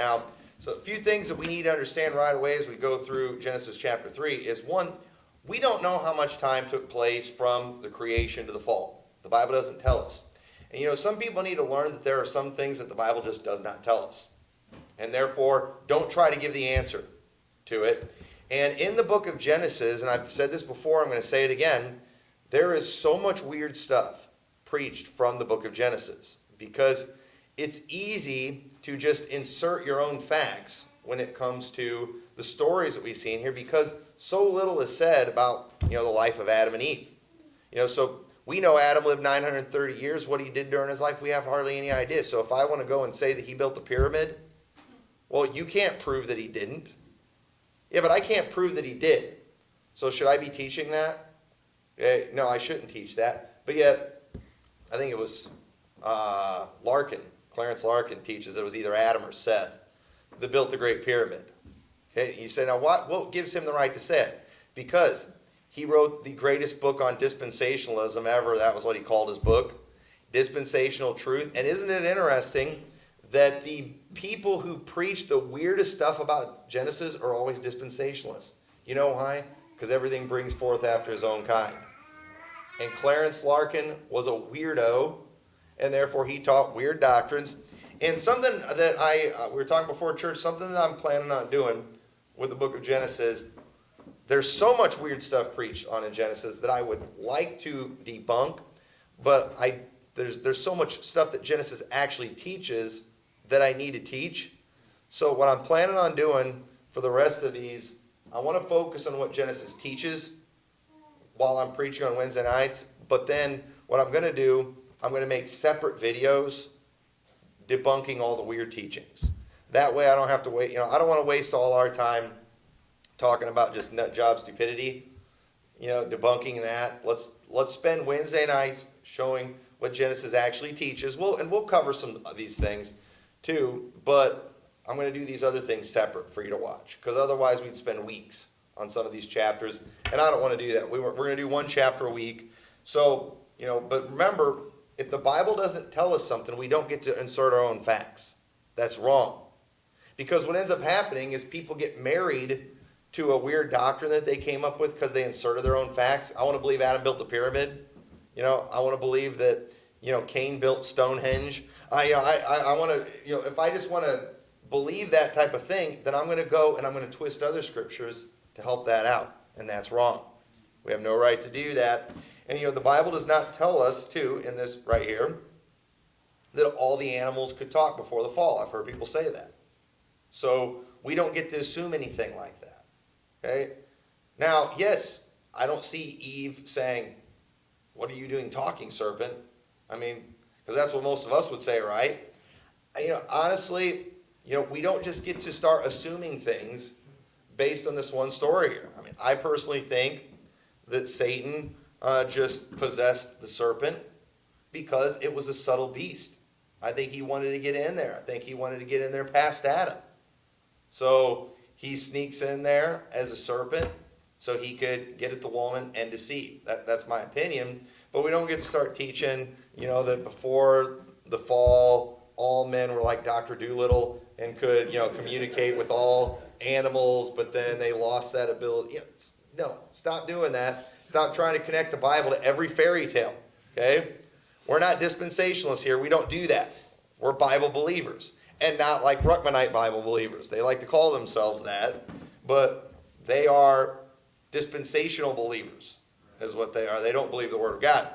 Now, so a few things that we need to understand right away as we go through Genesis chapter 3 is, one, we don't know how much time took place from the creation to the fall. The Bible doesn't tell us. And some people need to learn that there are some things that the Bible just does not tell us. And therefore, don't try to give the answer to it. And in the book of Genesis, and I've said this before, I'm going to say it again, there is so much weird stuff preached from the book of Genesis because it's easy to just insert your own facts when it comes to the stories that we see in here because so little is said about, the life of Adam and Eve. So we know Adam lived 930 years. What he did during his life, we have hardly any idea. So if I want to go and say that he built the pyramid, well, you can't prove that he didn't. Yeah, but I can't prove that he did. So should I be teaching that? No, I shouldn't teach that. But yet, I think it was Clarence Larkin teaches that it was either Adam or Seth that built the Great Pyramid. Okay, you say, now what gives him the right to say it? Because he wrote the greatest book on dispensationalism ever. That was what he called his book, Dispensational Truth. And isn't it interesting that the people who preach the weirdest stuff about Genesis are always dispensationalists? You know why? Because everything brings forth after his own kind. And Clarence Larkin was a weirdo, and therefore he taught weird doctrines. And something that we were talking before church, something that I'm planning on doing with the book of Genesis, there's so much weird stuff preached on in Genesis that I would like to debunk, but there's so much stuff that Genesis actually teaches that I need to teach. So what I'm planning on doing for the rest of these, I want to focus on what Genesis teaches while I'm preaching on Wednesday nights. But then what I'm going to do, I'm going to make separate videos debunking all the weird teachings. That way I don't have to wait. I don't want to waste all our time talking about just nut job stupidity, debunking that. Let's spend Wednesday nights showing what Genesis actually teaches. We'll cover some of these things too, but I'm going to do these other things separate for you to watch, because otherwise we'd spend weeks on some of these chapters, and I don't want to do that. We're going to do one chapter a week. So, but remember, if the Bible doesn't tell us something, we don't get to insert our own facts. That's wrong. Because what ends up happening is people get married to a weird doctrine that they came up with because they inserted their own facts. I want to believe Adam built the pyramid. I want to believe that, Cain built Stonehenge. I want to, if I just want to believe that type of thing, then I'm going to go and I'm going to twist other scriptures to help that out. And that's wrong. We have no right to do that. And, the Bible does not tell us, too, in this right here, that all the animals could talk before the fall. I've heard people say that. So we don't get to assume anything like that. Okay? Now, yes, I don't see Eve saying, "What are you doing talking, serpent?" I mean, because that's what most of us would say, right? Honestly, we don't just get to start assuming things based on this one story here. I mean, I personally think that Satan just possessed the serpent because it was a subtle beast. I think he wanted to get in there. I think he wanted to get in there past Adam. So he sneaks in there as a serpent so he could get at the woman and deceive. That's my opinion. But we don't get to start teaching, that before the fall, all men were like Dr. Doolittle and could, communicate with all animals, but then they lost that ability. No, stop doing that. Stop trying to connect the Bible to every fairy tale, okay? We're not dispensationalists here. We don't do that. We're Bible believers, and not like Ruckmanite Bible believers. They like to call themselves that, but they are dispensational believers is what they are. They don't believe the Word of God.